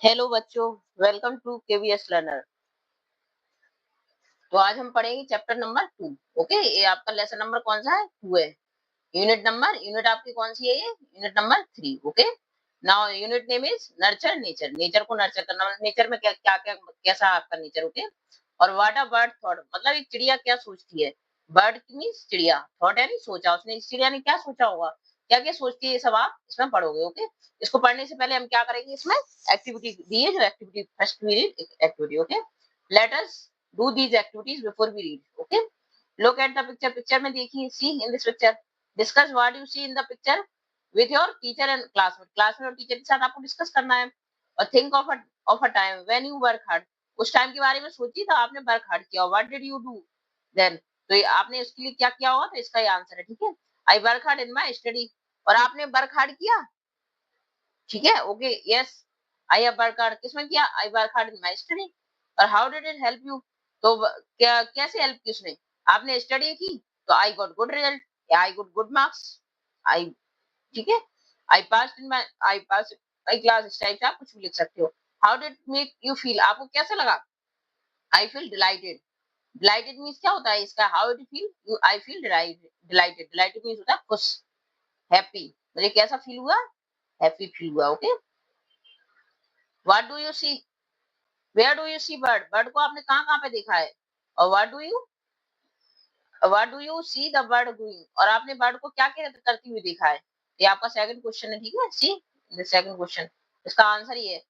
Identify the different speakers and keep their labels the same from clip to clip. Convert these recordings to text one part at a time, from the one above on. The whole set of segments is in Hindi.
Speaker 1: हेलो बच्चों, वेलकम टू केवीएस लर्नर। तो आज हम पढ़ेंगे चैप्टर नंबर 2। ओके, ये आपका लेसन नंबर कौन सा है? 2 है। यूनिट आपकी कौन सी है? ये unit number 3। Okay, now unit name is nurture nature. Nature को नर्चर करना, नेचर में क्या क्या क्या कैसा है आपका नेचर। ओके, और व्हाट अ बर्ड थॉट, मतलब एक चिड़िया क्या सोचती है। बर्ड मीन्स चिड़िया, थॉट यानी सोचा, उसने इस चिड़िया ने क्या सोचा होगा, क्या क्या सोचती है, ये सब आप इसमें पढ़ोगे। ओके, इसको पढ़ने से पहले हम क्या करेंगे, इसमें एक्टिविटी दी है, जो activity first we read activity. Okay, let us do these activities before we read. Okay, look at the picture, picture में देखिए, see in this picture, discuss what you see in the picture with your teacher and classmate। Classmate और टीचर के साथ आपको डिस्कस करना है। और think of a time when you work hard, उस टाइम के बारे में सोचिए था आपने वर्क हार्ड किया। What did you do then, तो ये आपने उसके लिए क्या किया होगा, तो इसका ये आंसर है। ठीक है, I work hard in my study, और आपने वर्क हार्ड किया। ठीक है, okay, yes, I have work hard, किसमें किया? I work hard in my study. और how did it help you, तो क्या कैसे हेल्प की उसने? आपने स्टडी की तो आई गॉट गुड रिजल्ट, या I got good marks, I, ठीक है, आई पास माय क्लास, इस टाइप से आप कुछ भी लिख सकते हो। How did make you feel, आपको कैसा लगा? I feel delighted. Delighted means क्या होता है इसका? How do feel? You, I feel delighted. Delighted means होता है खुश, हैप्पी, मुझे कैसा फील हुआ? हैप्पी फील हुआ। Okay, what do you see, where do you C bird, bird को आपने कहाँ-कहाँ पे देखा है? और what do you see the bird doing, और आपने बर्ड को क्या-क्या करती हुई देखा है? ये आपका सेकंड क्वेश्चन है। ठीक है, सी द सेकंड क्वेश्चन, इसका आंसर ये है।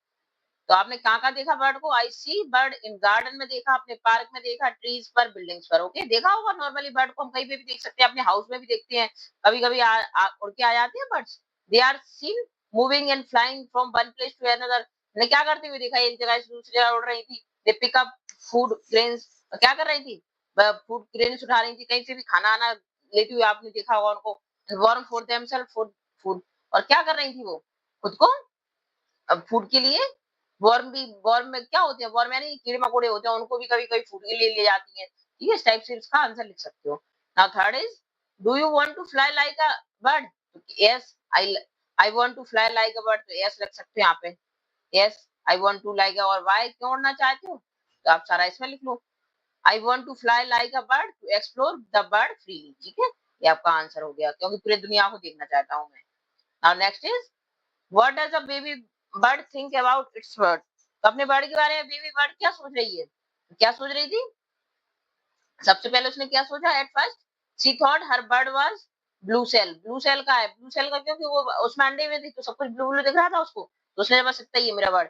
Speaker 1: तो आपने कहाँ-कहाँ देखा बर्ड को? आई सी बर्ड इन गार्डन में देखा, अपने पार्क में देखा, ट्रीज पर, बिल्डिंग्स पर। ओके, देखा होगा नॉर्मली बर्ड को हम कहीं पे भी देख सकते हैं, अपने हाउस में भी देखते हैं, कभी-कभी उड़ के आ जाते हैं birds. They are seen moving and flying from one place to another, ने क्या करते हुए देखा, एक जगह से दूसरी जगह उड़ रही थी। दे पिक अप फूड ग्रेन्स, क्या कर रही थी? फूड ग्रेन्स उठा रही थी, कहीं से भी खाना-आना लेती हुई आपने देखा होगा उनको। Warm for themselves for food, और क्या कर रही थी वो? खुद को फूड के लिए वर्म में क्या होते हैं? वर्म यानी कीड़े-मकोड़े होते हैं, उनको भी कभी-कभी फूड के लिए ले जाती हैं। ठीक है? इस टाइप से इसका आंसर लिख सकते हो। Now third is, do you want to fly like a bird? Yes, I want to fly like a bird, तो यस लिख सकते हो यहाँ पे। Yes, I want to like a, और व्हाई, क्यों उड़ना चाहते हो? तो आप सारा इसमें लिख लो। I want to fly like a bird to explore the bird freely. ठीक है? ये आपका आंसर हो गया, क्योंकि पूरी दुनिया को देखना चाहता हूँ मैं। Now next is, what does a baby bird think about it's bird, तो अपने बर्ड के बारे में बेबी बर्ड क्या सोच रही है? क्या सोच रही थी? सबसे पहले उसने क्या सोचा? At first she thought her bird was blue shell. Blue shell का है, ब्लू सेल का क्योंकि वो उसमें अंडे में थी, तो सब कुछ ब्लू ब्लू दिख रहा था उसको, तो उसने बस इतना ही है मेरा bird.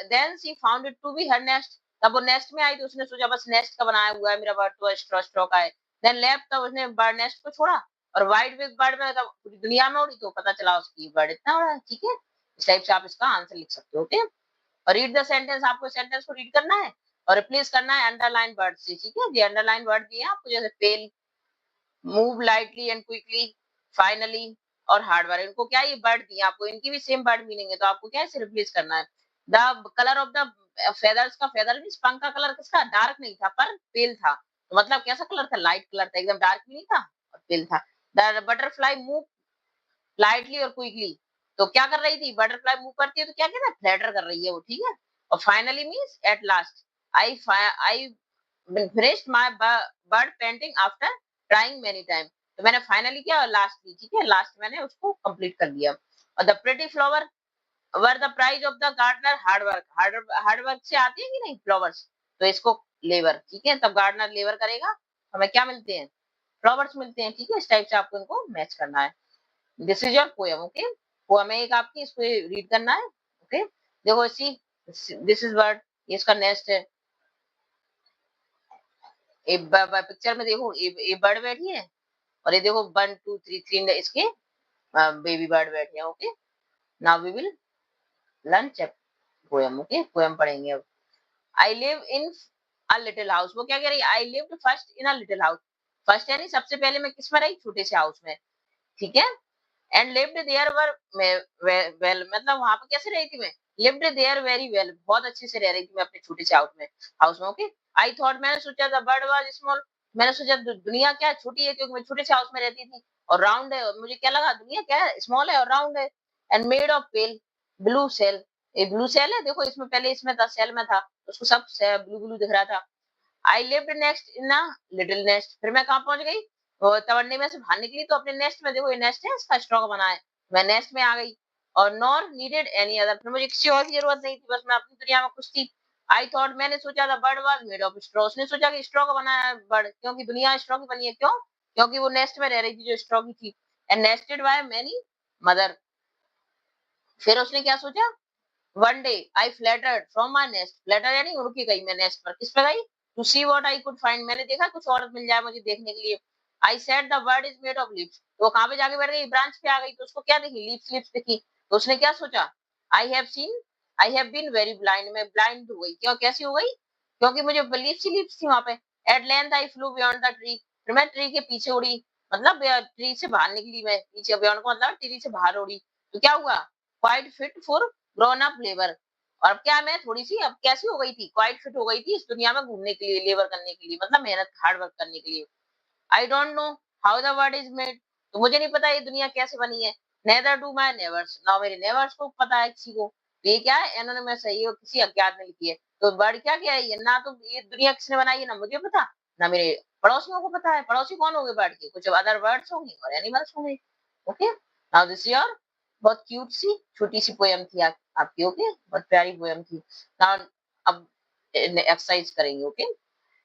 Speaker 1: Then she found it to be her nest, तब वो नेस्ट में आई तो उसने सोचा बस नेस्ट का बनाया हुआ है मेरा बर्ड, तो स्ट्रॉ स्ट्रॉ का है। देन लेफ्ट, तब उसने बर्ड नेस्ट को छोड़ा, और वाइड बिग बर्ड में तब पूरी दुनिया में उड़ी, तो पता चला उसकी बर्ड इतना बड़ा है। ठीक है, इस टाइप से आप इसका आंसर लिख सकते हो। ओके, और रीड द सेंटेंस, आपको सेंटेंस को रीड करना है और रिप्लेस करना है अंडरलाइन वर्ड से। ठीक है, ये अंडरलाइन वर्ड दिए हैं आपको, जैसे pale, move lightly and quickly, finally और हार्ड वर्क, इनको क्या ये वर्ड दिए आपको, इनकी भी सेम वर्ड मीनिंग है, तो आपको क्या है रिप्लेस करना है। The colour of the feathers, का फेदर मींस पंख का कलर किसका? डार्क नहीं था पर पेल था, तो मतलब कैसा कलर था? लाइट कलर था, एकदम डार्क भी नहीं था और पेल था। द बटरफ्लाई मूव लाइटली और क्विकली, तो क्या कर रही थी? बटरफ्लाई मूव करती है तो क्या कहते हैं? फ्लैटर कर रही है वो। ठीक है, और finally means at last, I finished my bird painting after trying many time, तो मैंने फाइनली क्या, लास्ट की, ठीक है, लास्ट मैंने उसको कंप्लीट कर लिया। और the pretty flower were the prize of the gardener hard work, hard work से आती है कि नहीं फ्लावर्स, तो इसको लेबर, ठीक है, तब गार्डनर लेबर करेगा, हमें क्या मिलते हैं? फ्लावर्स मिलते हैं। ठीक है, इस टाइप से आपको इनको मैच करना है। This is your poem. Okay, poem है एक आपकी, इसको रीड करना है। ओके, देखो इसी, दिस इज बर्ड, ये इसका नेस्ट है। पिक्चर में देखो, ये बर्ड बैठी है, और ये देखो 1 2 3 3 इसके बेबी बर्ड बैठे हैं। Okay, now we will learn poem. Okay, poem पढ़ेंगे अब। I live in a little house, वो क्या कह रही है? I lived first in a little house, first यानी सबसे पहले मैं किस में रही? छोटे से हाउस में। ठीक है, and lived there very well, मतलब वहां पर कैसे रही थी मैं? लिव्ड देयर वेरी वेल, बहुत अच्छे से रह रही थी मैं अपने छोटे से हाउस में। ओके, आई थॉट, मैंने सोचा था बर्ड वाज स्मॉल, मैंने सोचा दुनिया क्या छोटी है, क्योंकि मैं छोटे से हाउस में रहती थी, और राउंड है, और मुझे क्या लगा दुनिया क्या है? स्मॉल है और राउंड है। And made of pale blue shell, ये ब्लू सेल है, देखो इसमें पहले इसमें था, सेल में था, उसको सब ब्लू ब्लू दिख रहा था। I lived next in a little nest, फिर मैं कहाँ पहुंच गई, तवंडे में से बाहर निकली तो अपने नेस्ट में, देखो ये नेस्ट है, इसका स्ट्रॉ बना है, मैं नेस्ट में आ गई, और नॉर नीडेड एनी अदर, फिर मुझे किसी और की जरूरत नहीं थी, बस मैं अपनी दुनिया में खुश थी। आई थॉट, मैंने सोचा था bird was made of straw, उसने सोचा कि स्ट्रॉ का बनाया है बर्ड, क्योंकि दुनिया स्ट्रॉ की बनी है, क्यों, क्योंकि वो नेस्ट में रह रही थी जो स्ट्रॉ की थी, and nested by many mother. फिर उसने क्या सोचा, one day I flattered from my nest, flatter यानी उड़ के गई मैं नेस्ट पर, किस पे गई, to see what I could find, मैंने देखा कुछ और मिल जाए मुझे देखने के लिए। I said the bird is made of leaves, तो वो कहाँ पे जाके बैठ गई, ब्रांच पे आ गई, तो उसको क्या दिखी, लीव्स लीव्स दिखी, तो उसने क्या सोचा, I have seen, I have been very blind, मैं ब्लाइंड हो गई, क्यों, कैसी हो गई, क्योंकि मुझे लीव्स ही लीव्स थी वहां पे। At length I flew beyond the tree, फिर मैं ट्री के पीछे उड़ी, मतलब ट्री से बाहर निकली मैं, पीछे बियॉन्ड को मतलब ट्री से बाहर उड़ी, तो क्या हुआ, quite fit for grown up labour, और अब क्या मैं थोड़ी सी अब कैसी हो गई थी, क्वाइट फिट हो गई थी इस दुनिया में घूमने के लिए, लेबर करने के लिए, मतलब मेहनत हार्ड वर्क करने के लिए। I don't know how the world is made, तो मुझे नहीं पता ये दुनिया कैसे बनी है। नेदर डू माई नेवर्स, ना मेरे नेवर्स को पता है किसी को, तो ये क्या है, इन्होंने मैं सही हो किसी अज्ञात ने लिखी है, तो वर्ड क्या क्या है ये, ना तो ये दुनिया किसने बनाई है ना मुझे पता, ना मेरे पड़ोसियों को पता है, पड़ोसी कौन होंगे वर्ड के, कुछ अदर वर्ड्स होंगे और एनिमल्स होंगे। ओके, नाउ दिस योर बहुत क्यूट सी छोटी सी पोयम थी आपकी, ओके, बहुत प्यारी पोयम थी। नाउ अब एक्सरसाइज करेंगे, okay,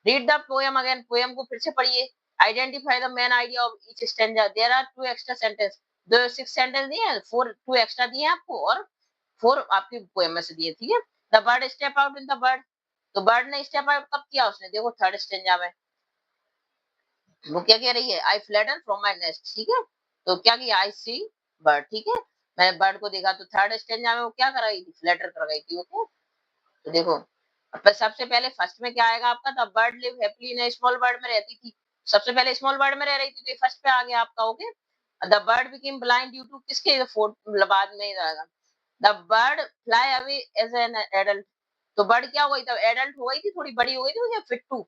Speaker 1: read the poem again, poem को फिर से पढ़िए, identify the main idea of each stanza, there are two extra sentence, दो सिक्स सेंटेंस दिए हैं, फोर टू एक्स्ट्रा दिए हैं आपको, और फोर आपकी पोयम में से दिए, ठीक है। The bird step out in the bird, तो बर्ड ने स्टेप आउट कब किया उसने, देखो थर्ड स्टेंजा में, वो क्या कह रही है, आई फ्लैटन फ्रॉम माई नेस्ट, ठीक है, तो क्या किया, आई सी बर्ड, ठीक है, मैंने बर्ड को देखा, तो थर्ड स्टेंजा में वो क्या कर रही थी, फ्लैटर कर रही थी, ओके। तो देखो अब सबसे पहले फर्स्ट में क्या आएगा आपका, the bird live happily in small bird में रहती थी, सबसे पहले स्मॉल बर्ड में रह रही थी, तो ये फर्स्ट पे आ गया आपका, okay. The bird became blind due to, किसके, फोर्थ बाद में ही आएगा, the bird fly away as an adult, तो बर्ड क्या हो गई, तब एडल्ट हो गई थी, थोड़ी बड़ी हो गई थी, फिट टू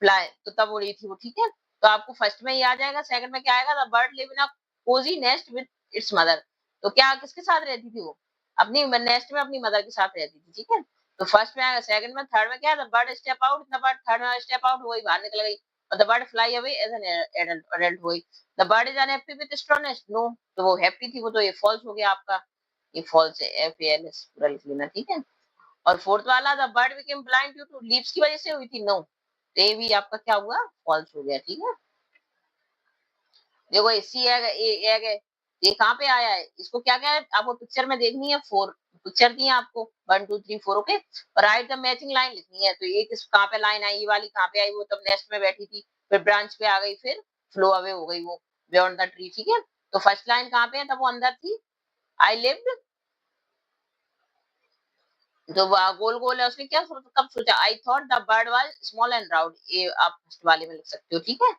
Speaker 1: फ्लाई, तो तब उड़ी थी वो, ठीक है, तो आपको फर्स्ट में ही आ जाएगा। सेकंड में क्या आएगा, the bird live in a cosy nest with its mother, तो क्या किसके साथ रहती थी वो, अपनी नेस्ट में अपनी मदर के साथ रहती थी, ठीक है, तो फर्स्ट में आएगा। सेकंड में, थर्ड में क्या है, the bird step out, the bird third में स्टेप आउट हो गई, बाहर निकल गई, और the bird fly away as an adult, adult हो गई। The bird is unhappy with straw nest, no, तो वो हैप्पी थी वो, तो ये फॉल्स हो गया आपका, ये फॉल्स है, एफ ए एल एस पूरा लिख लेना, ठीक है। और फोर्थ वाला, the bird became blind due to leaves की वजह से हुई थी, नो, तो ये भी आपका क्या हुआ, फॉल्स हो गया, ठीक है। देखो सी एग एग है, ये कहाँ पे आया है, इसको क्या क्या है आपको पिक्चर में देखनी है, फोर पिक्चर दी है आपको, 1 2 3 4, ओके, और राइट द मैचिंग लाइन लिखनी है, तो ये किस कहाँ पे लाइन आई, ये वाली कहाँ पे आई, वो तब नेस्ट में बैठी थी, फिर ब्रांच पे आ गई, फिर फ्लो अवे हो गई वो बियॉन्ड द ट्री, ठीक है, तो फर्स्ट लाइन कहाँ पे है, तब वो अंदर थी, आई लिव्ड, जो गोल गोल है उसने क्या सोचा, कब सोचा, आई thought the bird was small and round, ये आप फर्स्ट वाले में लिख सकते हो, ठीक है,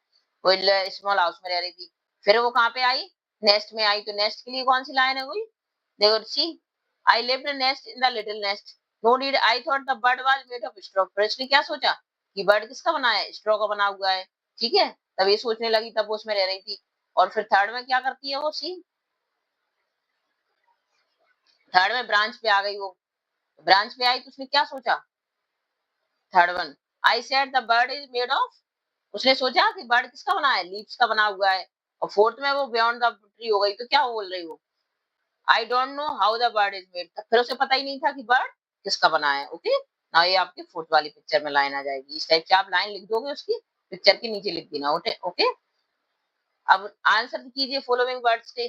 Speaker 1: वो स्मॉल हाउस में रह रही थी, फिर वो कहाँ पे आई, नेस्ट में आई, तो नेस्ट के लिए कौन सी लाइन है कोई, देखो see, I lived nest in the little nest, no need, I thought the bird was made of straw, फिर उसने क्या सोचा कि बर्ड किसका बना है, स्ट्रॉ का बना हुआ है, ठीक है, तब ये सोचने लगी, तब वो उसमें रह रही थी। और फिर थर्ड में क्या करती है वो, सी थर्ड में ब्रांच पे आ गई वो, ब्रांच पे आई तो उसने क्या सोचा, third one, I said the bird is made of, उसने सोचा कि बर्ड किसका बना है, लीव्स का बना हुआ है, और फोर्थ में वो बियॉन्ड द ट्री हो गई, तो क्या बोल रही हो, I don't know how the bird is made, फिर उसे पता ही नहीं था कि बर्ड किसका बना है, ओके। ना ये आपकी फोर्थ वाली पिक्चर में लाइन आ जाएगी, इस टाइप से आप लाइन लिख दोगे उसकी, पिक्चर के नीचे लिख देना, ओके। अब आंसर कीजिए फॉलोइंग वर्ड्स के,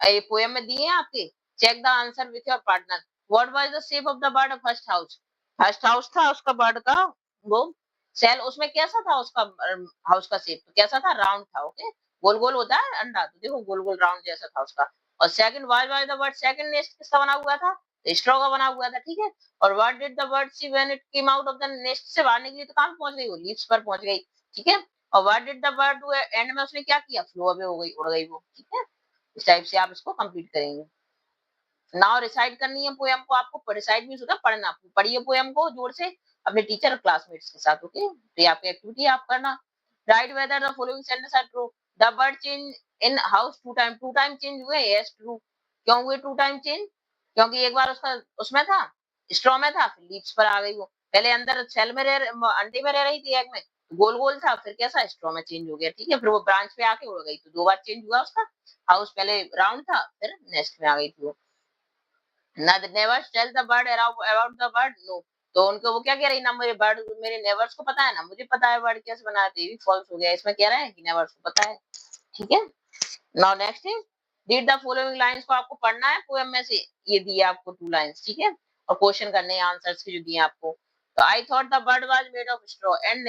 Speaker 1: ये पोएम में दिए हैं आपके, check the answer with your partner, what was the shape of the bird first house, first house था उसका बर्ड का, वो सेल, उसमें कैसा था उसका हाउस का शेप, तो कैसा था, राउंड था, ओके, गोल गोल होता है अंडा, तो देखो गोल गोल राउंड जैसा था उसका। और second, what was the bird second nest किसका बना हुआ था, स्ट्रॉ का बना हुआ था, ठीक है। और what did the bird see when it came out of the nest, से बाहर निकली तो कहां पहुंच गई, वो लीव्स पर पहुंच गई, ठीक है। और what did the bird do and में, उसने क्या किया, फ्लो अवे हो गई, उड़ गई वो, ठीक है। इस टाइप से आप इसको कंप्लीट करेंगे। नाउ रिसाइट करनी है पोयम को आपको, रिसाइट मींस होता है पढ़ना, पढ़िए पोयम को जोर से अपने टीचर और क्लासमेट्स के साथ, ओके, तो ये आपकी एक्टिविटी आप करना। Write whether the following sentence are true, the bird change in house two time change हुए, यस ट्रू, क्यों हुए टू टाइम चेंज, क्योंकि एक बार उसका उसमें था, स्ट्रॉ में था, फिर लीव्स पर आ गई वो। पहले अंदर सेल में अंडे में रह रही थी, एग में, गोल गोल था, फिर कैसा स्ट्रॉ में चेंज हो गया, ठीक है। फिर वो ब्रांच पे आके उड़ गई, तो 2 बार चेंज हुआ उसका हाउस। पहले राउंड था, फिर नेस्ट में आ गई थी वो। Never tell the bird about the bird, no. तो उनको वो क्या कह रही, ना मुझे बर्ड, मेरे नेबर्स को पता है, ना मुझे पता है बर्ड कैसे बनाते हैं। ये भी फॉल्स हो गया, इसमें कह रहे हैं कि नेबर्स को पता है, ठीक है। Now next is read the following lines को आपको पढ़ना है पोएम में से। ये दिए आपको 2 लाइंस, ठीक है, और क्वेश्चन करने हैं आंसर्स के जो दिए आपको। तो I thought the bird was made of straw and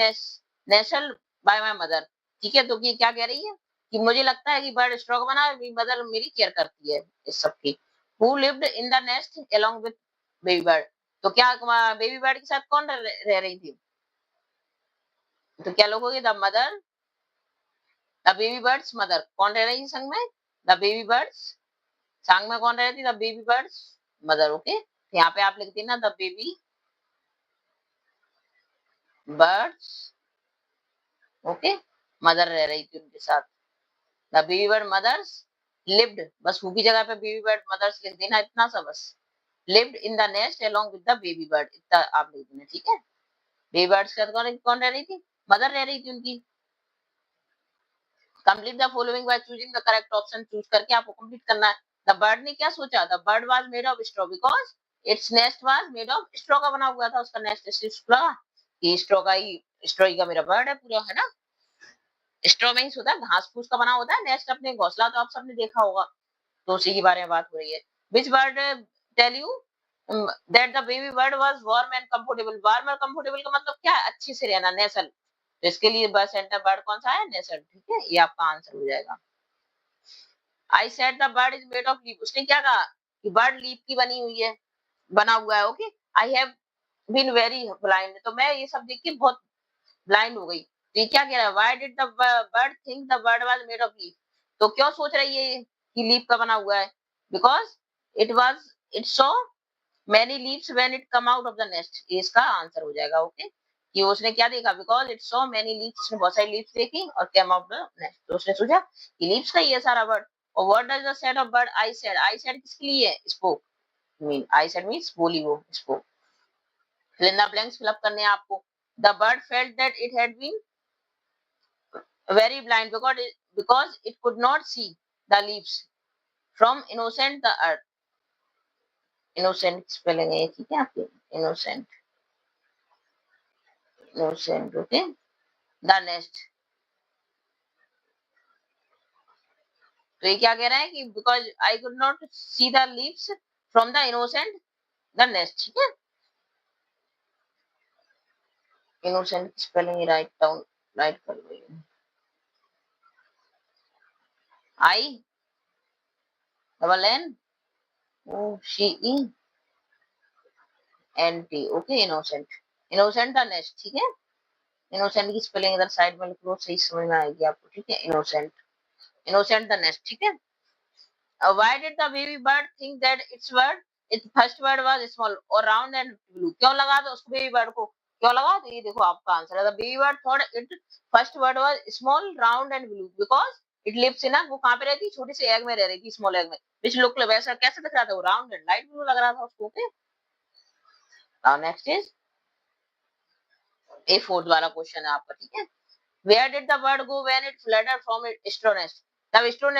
Speaker 1: nestled by my mother, ठीक है। तो ये क्या कह रही है कि मुझे लगता है कि बर्ड स्ट्रॉ का बना है, मेरी मदर मेरी केयर करती है इस सब की। Who lived in the nest along with baby bird, तो क्या बेबी बर्ड के साथ कौन रह रही थी? तो क्या लोगों the mother, the baby birds mother, कौन रह रही है संग में? द बेबी बर्ड्स, संग में कौन रह रही थी? The baby birds mother, okay. यहाँ पे आप लिखती ना the baby birds, okay, mother रह रही थी उनके साथ। The baby bird mothers lived, बस हु की जगह पे बेबी बर्ड मदर्स लिख देना, इतना सा बस। Lived in the nest along with the baby bird, इतना आप लिख देना, ठीक है। बेबी बर्ड्स के साथ कौन कौन रह रही थी? मदर रह रही थी उनकी। Complete the following by choosing the correct option, choose करके आपको कंप्लीट करना है। द बर्ड ने क्या सोचा? The bird was made of straw because its nest was made of straw का बना हुआ था, उसका नेस्ट स्ट्रॉ, ये स्ट्रॉ ही का मेरा बर्ड है पूरा, है ना। स्ट्रॉ में ही होता है, घास फूस का बना होता है नेस्ट, अपने घोंसला तो आप सबने देखा होगा। तो उसी के बारे में बात हो रही है। Which bird tell you that the baby bird was warm and comfortable, warm और कंफर्टेबल का मतलब क्या है? अच्छे से रहना, नेसल। तो इसके लिए बस सेंटर बर्ड कौन सा है? नेसल, ठीक है, ये आपका आंसर हो जाएगा। I said the bird is made of leaf, उसने क्या कहा कि बर्ड लीफ की बनी हुई है, बना हुआ है, okay. I have been very blind, तो मैं ये सब देख के बहुत ब्लाइंड हो गई। तो ये क्या कह रहा है? Why did the bird think the bird was made of leaf, तो क्यों सोच रही है ये कि लीफ का बना हुआ है? Because it saw many leaves when it come out of the nest, ये इसका आंसर हो जाएगा, ओके। कि उसने क्या देखा? Because it saw many leaves, उसने बहुत सारी लीव्स देखी और केम आउट द नेस्ट, तो उसने सोचा कि लीव्स का ही है सारा बर्ड। और what does the said of bird? I said, I said किसके लिए है? Spoke, mean I said means बोली, वो spoke. Fill in the blanks fill up करने हैं आपको। The bird felt that it had been very blind because it could not see the leaves from innocent the earth, innocent spelling है ठीक है आपके, innocent, innocent, okay, the nest। तो ये क्या कह रहा है कि because I could not see the leaves from the innocent the nest, ठीक है। innocent spelling write down, right कर लो। I double N O C E N T, okay, innocent, innocent the nest, ठीक है। इनोसेंट की स्पेलिंग इधर साइड में लिख लो, सही समझ में आएगी आपको, ठीक है। इनोसेंट, इनोसेंट द नेस्ट, ठीक है। Why did the baby bird think that it's first word was small और राउंड एंड ब्लू, क्यों लगा था उसको बेबी बर्ड को, क्यों लगा? तो ये देखो आपका आंसर है, the baby bird thought it first word was small round and blue because it lives in, वो कहां पे रहती है? छोटे से एग में रह रही थी, स्मॉल एग में, विच लुक वैसा कैसे दिख रहा था? वो राउंड एंड लाइट ब्लू लग रहा था उसको, okay. Now next is a fourth वाला क्वेश्चन है आपका, ठीक है। Where did the bird go when it fluttered from its straw nest? तब straw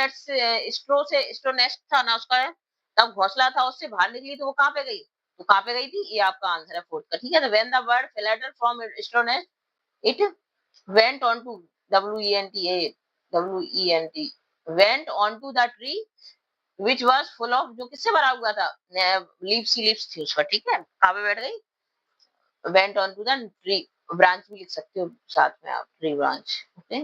Speaker 1: nest था ना उसका, तब घोंसला था, उससे बाहर निकली तो वो कहाँ पे गई? तो कहाँ पे गई थी? ये आपका आंसर है फोर्थ का, ठीक है। तो when the bird fluttered from its straw nest, it went on to went went on to the tree which was full of, जो किससे भरा हुआ था? लीव्स थी उसका, ठीक है। कहाँ पे बैठ गई? went on to the tree, branch भी लिख सकते हो साथ में आप, tree branch, okay.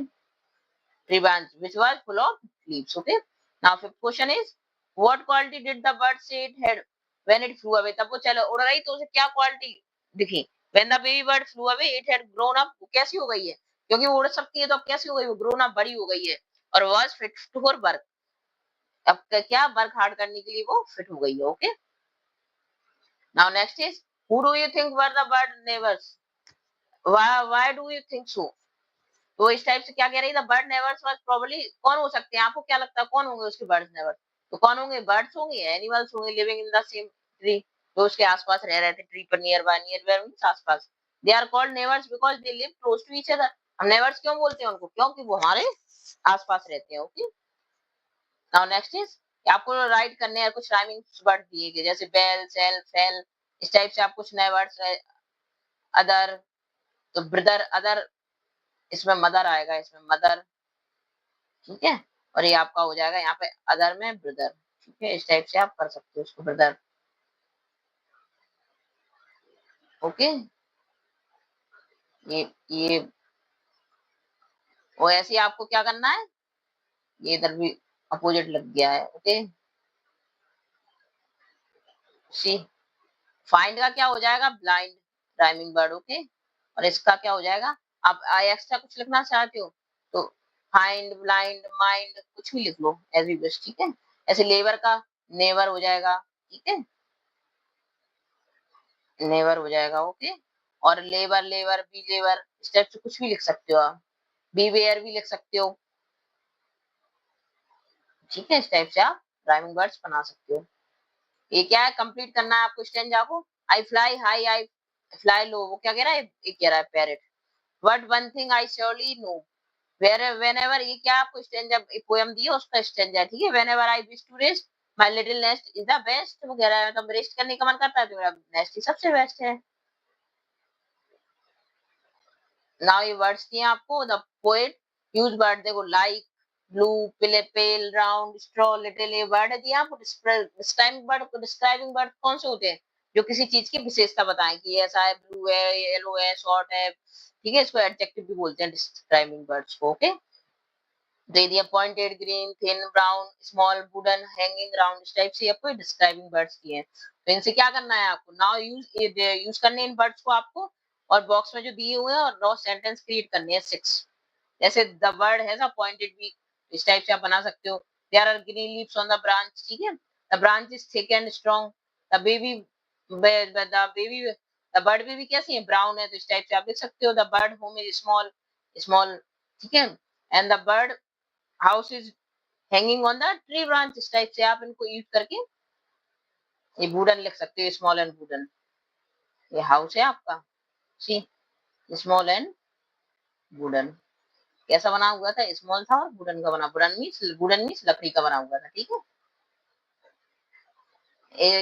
Speaker 1: Tree branch which was full of leaves, okay। Now fifth question is what quality did the bird say it had when it flew away? तब वो चलो उड़ गई तो उसे क्या क्वालिटी दिखी? When the baby bird flew away it had grown up, वो कैसी हो गई है? क्योंकि वो उड़ सकती है तो अब कैसी हो गई? वो grown up, बड़ी हो गई है, और was fit for work, अब क्या वर्क हार्ड करने के लिए वो फिट हो गई है, okay. Now next is who do you think were the bird neighbors? Why do you think so? तो इस टाइप से क्या कह रही है? द बर्ड नेवर्स वाज प्रोबब्ली, कौन हो सकते हैं? आपको क्या लगता है कौन होंगे उसके बर्ड नेवर? तो कौन होंगे? बर्ड्स होंगे, एनिमल्स होंगे living in the same tree, जो उसके आसपास रह रहे थे ट्री पर, नियर बाय मीन्स आसपास। They are called neighbours because they live close to each other. हम नेबर्स क्यों बोलते हैं उनको? क्योंकि वो हमारे आसपास रहते हैं। ओके, नाउ नेक्स्ट इज, आपको राइट करने हैं कुछ राइमिंग वर्ड दिए गए, जैसे बेल, सेल, फेल, इस टाइप से आप कुछ नए वर्ड्स। अदर, तो ब्रदर, अदर, इसमें मदर आएगा, इसमें मदर, ठीक है। और ये आपका हो जाएगा यहाँ पे अदर में ब्रदर, ठीक है। इस टाइप से आप कर सकते हो उसको, ब्रदर। ओके, ये वो ऐसे ही आपको क्या करना है, ये इधर भी अपोजिट लग गया है। ओके, सी, फाइंड का क्या हो जाएगा? Blind, rhyming word. ओके, और इसका क्या हो जाएगा? आप आई एक्स्ट्रा कुछ लिखना चाहते हो तो फाइंड, ब्लाइंड, माइंड, कुछ भी लिख लो एज यू विश, ठीक है। ऐसे लेबर का नेवर हो जाएगा, ठीक है, नेवर हो जाएगा। ओके, और लेबर, लेबर, बी लेबर, इस टाइप से कुछ भी लिख सकते हो आप। बी वेयर भी लिख सकते हो, ठीक है। इस टाइप से आप राइमिंग वर्ड्स बना सकते हो। ये क्या है? कंप्लीट करना है आपको स्टेंजा को। I fly high, I fly low, वो क्या कह रहा है? ये कह रहा है parrot. What one thing I surely know, where whenever, ये क्या आपको स्टेंजा पोएम दी है उसका स्टेंजा, ठीक है। Whenever I wish to rest my little nest is the best, वो कह रहा है मतलब रेस्ट करने का मन करता है तो मेरा नेस्ट ही सबसे बेस्ट है। नाउ ये वर्ड्स दिए आपको, द पोएट यूज वर्ड, देखो लाइक, ब्लू, पिले, पेल, राउंड, स्ट्रॉ, लिटिल, ये वर्ड है दिया आपको। डिस्क्राइबिंग वर्ड कौन से होते हैं? जो किसी चीज की विशेषता बताएं कि ये ऐसा है, ब्लू है, येलो है, शॉर्ट है, ठीक है। इसको एडजेक्टिव भी बोलते हैं डिस्क्राइबिंग वर्ड्स को। ओके, दे दिया pointed, green, thin, brown, small, wooden, hanging, round, इस टाइप से आपको डिस्क्राइबिंग वर्ड्स दिए हैं। तो इनसे क्या करना है आपको? नाउ यूज करने इन वर्ड्स को आपको, और बॉक्स में जो दिए हुए हैं, और रॉ सेंटेंस क्रिएट करने हैं 6। जैसे the word has a pointed beak, इस टाइप से आप बना सकते हो। There are green leaves on the branch, ठीक है। The branch is thick and strong, the baby, the baby, the bird baby कैसी है? ब्राउन है, तो इस टाइप से आप लिख सकते हो। The bird home is small, small, ठीक है। And the bird house is hanging on the tree branch, इस टाइप से आप इनको यूज करके ये वुडन लिख सकते हो, स्मॉल एंड वुडन। ये हाउस है आपका, सी, स्मॉल एंड वुडन। कैसा बना हुआ था? स्मॉल था और वुडन का बना, वुडन मीन्स लकड़ी का बना हुआ था, ठीक है।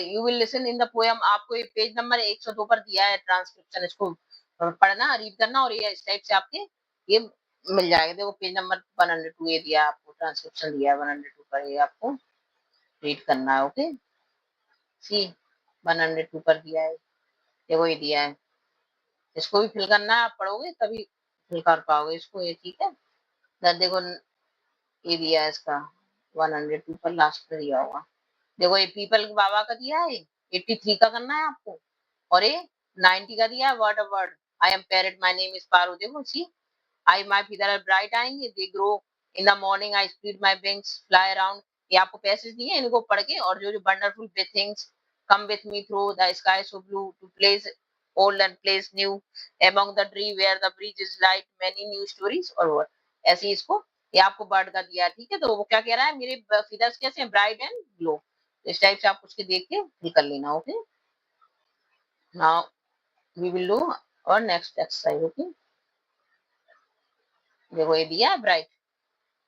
Speaker 1: You will listen in the poem, आपको ये पेज नंबर 102 पर दिया है ट्रांसक्रिप्शन, इसको पढ़ना, रीड करना, और ये इस टाइप से आपके ये मिल जाएगा। देखो पेज नंबर 102 ये दिया आपको, ट्रांसक्रिप्शन दिया है 102 पर, ये आपको रीड करना है। ओके, सी, 102 पर दिया है, देखो ये दिया है, इसको भी फिल करना है। आप पढ़ोगे तभी फिल कर पाओगे इसको, ये ठीक है। देखो ये दिया है इसका 102 पर, लास्ट में दिया होगा। देखो ये पीपल बाबा का दिया है, 83 का करना है आपको, और ये 90 का दिया है, word of word. I am parrot, my name is Paro, देखो see, I my feather are bright आएंगे, they grow in the morning, I spread my wings, fly around. ये आपको पैसेज दिए, इनको पढ़ के, और जो जो wonderful things come with me through the sky so blue to place old and place new, among the tree where the bridge is light, many new stories, और what। ऐसे ही इसको, ये आपको बर्ड का दिया है, ठीक है। तो वो क्या कह रहा है? मेरे फीदर्स कैसे हैं? Bright and glow. इस टाइप से आप उसके देख के निकल लेना। Okay, now we will do और नेक्स्ट एक्सरसाइज। ओके, देखो ये दिया है ब्राइट,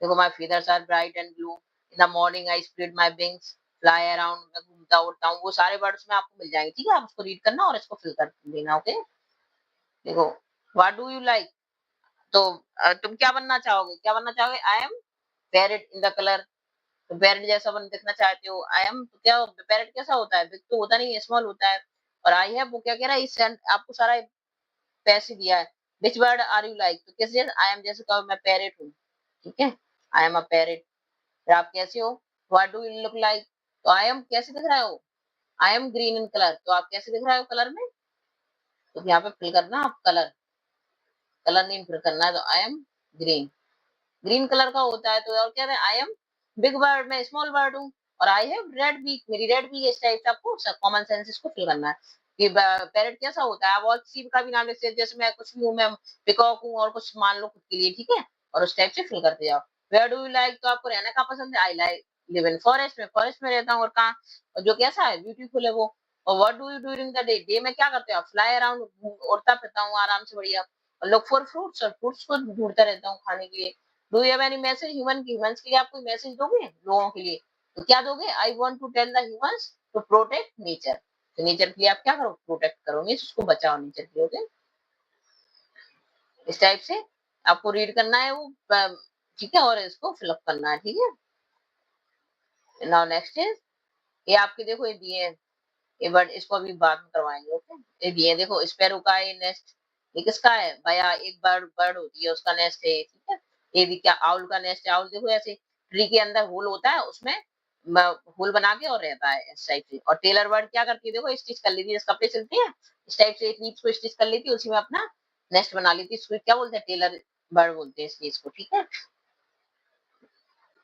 Speaker 1: देखो my feathers are bright and blue, in the morning I spread my wings, fly around, मैं घूमता उड़ता हूँ, वो सारे वर्ड्स में आपको मिल जाएंगे, ठीक है। आप उसको रीड करना और इसको फिल कर देना। ओके, देखो, व्हाट डू यू लाइक, तो तुम क्या बनना चाहोगे? क्या बनना चाहोगे? आई am parrot in the colour, तो पैरेट जैसा बन दिखना चाहते हो। आई एम, तो क्या पैरेट कैसा होता है? बिग तो होता नहीं है, स्मॉल होता है। और आई है, वो क्या कह रहा है? इस आपको सारा पैसे दिया है। Which word are you like, तो कैसे? आई एम जैसे कहो मैं पैरेट हूँ, ठीक है, आई एम अ पैरेट। फिर आप कैसे हो? What do you look like, तो आई एम कैसे दिख रहा हो? I am green in colour, तो आप कैसे दिख रहे हो कलर में? तो यहाँ पे फिल करना आप कलर, कलर नेम फिल करना है, तो I am green, green colour का होता है। तो और क्या है? आई एम बिग बर्ड, मैं स्मॉल बर्ड हूँ, और आई हैव रेड बीक, मेरी रेड बीक है। इस टाइप से आपको कॉमन सेंस इसको फिल करना है कि पैरेट कैसा होता है। आप और किसी का भी नाम लिख सकते हैं, जैसे मैं कुछ भी हूँ, मैं पिकॉक हूँ, और कुछ मान लो खुद के लिए, ठीक है। और उस टाइप से फिल करते जाओ। वेयर डू यू लाइक, तो आपको रहना कहाँ पसंद है? I like live in forest में रहता हूँ। और कहाँ, और जो कैसा है, ब्यूटीफुल है वो। और what do you during the day, day में क्या करते हो आप, फ्लाई अराउंड, उड़ता फिरता हूँ आराम से बढ़िया। और लुक फॉर फ्रूट्स, और फ्रूट्स को ढूंढता रहता हूँ खाने के लिए। Do you have any message humans के लिए, आप कोई मैसेज दोगे लोगों के लिए, तो क्या दोगे, I want to tell the humans to protect nature, तो नेचर के लिए आप क्या करो, प्रोटेक्ट करो, मींस उसको बचाओ नेचर के लिए। ओके, इस टाइप से आपको रीड करना है वो, ठीक है, और इसको फिलअप करना है, ठीक है। नाउ नेक्स्ट इज, ये आपके देखो ये दिए हैं, ये बर्ड, इसको अभी बाद में करवाएंगे। ओके, ये दिए हैं, देखो स्पैरो का है नेस्ट, ये किसका है भैया, एक बर्ड बर्ड होती है उसका नेस्ट है, ठीक है। ये भी क्या, आउल का नेस्ट है, आउल देखो ऐसे ट्री के अंदर होल होता है, उसमें होल बना के और रहता है इस टाइप से। और टेलर बर्ड क्या करती है, देखो स्टिच कर लेती है, जैसे कपड़े सिलती है इस टाइप से, एक लीव्स को स्टिच कर लेती है, उसी में अपना नेस्ट बना लेती है, इसको क्या बोलते हैं, टेलर बर्ड बोलते हैं इस चीज को, ठीक है।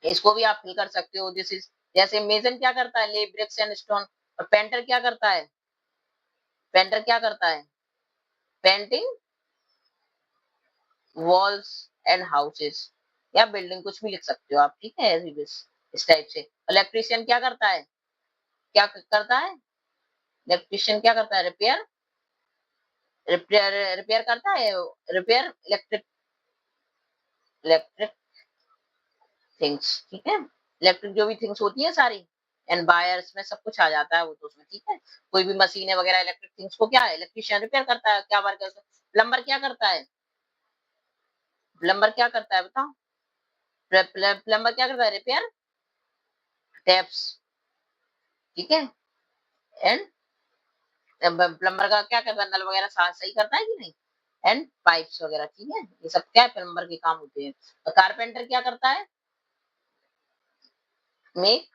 Speaker 1: इसको भी आप फिल कर सकते हो, दिस इज, जैसे मेजन क्या करता है, ले ब्रिक्स एंड स्टोन, और पेंटर क्या करता है, पेंटर क्या करता है, पेंटिंग वॉल्स एंड हाउसेस, या बिल्डिंग, कुछ भी लिख सकते हो आप, ठीक है, ऐसे बस इस टाइप से। इलेक्ट्रिशियन क्या करता है, क्या करता है, इलेक्ट्रिशियन क्या करता है, रिपेयर, रिपेयर रिपेयर करता है, रिपेयर इलेक्ट्रिक, इलेक्ट्रिक थिंग्स, ठीक है, इलेक्ट्रिक जो भी थिंग्स होती है सारी, एंड बायर्स में सब कुछ आ जाता है वो तो उसमें, ठीक है। कोई भी मशीनें वगैरह इलेक्ट्रिक थिंग्स को क्या है, इलेक्ट्रिशियन रिपेयर करता है, क्या वर्क है उसका। प्लम्बर क्या करता है, प्लम्बर क्या करता है बताओ, प्लम्बर क्या करता है, रिपेयर टैप्स, ठीक है। एंड प्लम्बर का क्या करता है, नल वगैरह सही करता है कि नहीं, एंड पाइप्स वगैरह, ठीक है, ये सब क्या है, प्लम्बर के काम होते हैं। और कारपेंटर क्या करता है, मेक,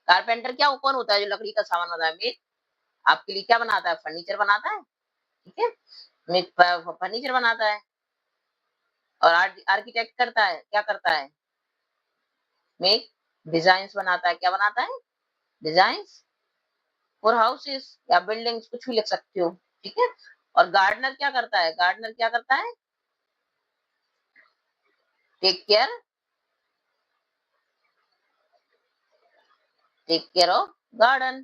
Speaker 1: कारपेंटर क्या, कौन होता है जो लकड़ी का सामान बनाता है, मेक, आपके लिए क्या बनाता है, फर्नीचर बनाता है, ठीक है, मेक फर्नीचर बनाता है। और आर्किटेक्ट करता है, क्या करता है, मेक डिजाइन बनाता है, क्या बनाता है, डिजाइन फॉर हाउसेस या बिल्डिंग्स, कुछ भी लिख सकते हो, ठीक है। और गार्डनर क्या करता है, गार्डनर क्या करता है, take care, take care of garden,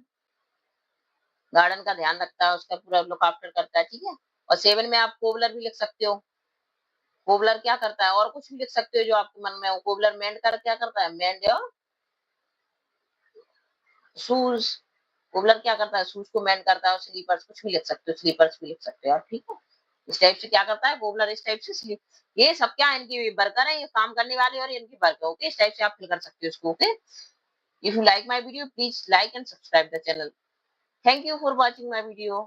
Speaker 1: garden का ध्यान रखता है, उसका पूरा लुक आफ्टर करता है, ठीक है। और 7 में आप कोबलर भी लिख सकते हो, कोबलर क्या करता है, और कुछ भी लिख सकते हो जो आपके मन में हो। कोबलर मेंड कर क्या करता है, मेंड योर शूज, कोबलर क्या करता है, शूज को मेंड करता है। और स्लीपर्स, कुछ भी लिख सकते हो, स्लीपर्स भी लिख सकते हो आप, ठीक है। इस टाइप से क्या करता है कोबलर, इस टाइप से स्लीप, ये सब क्या है, इनकी वर्कर है, ये काम करने वाले, और इनकी वर्क है। ओके, इस टाइप से आप फिल कर सकते हो इसको। Okay, if you like my video please like and subscribe the channel. Thank you for watching my video.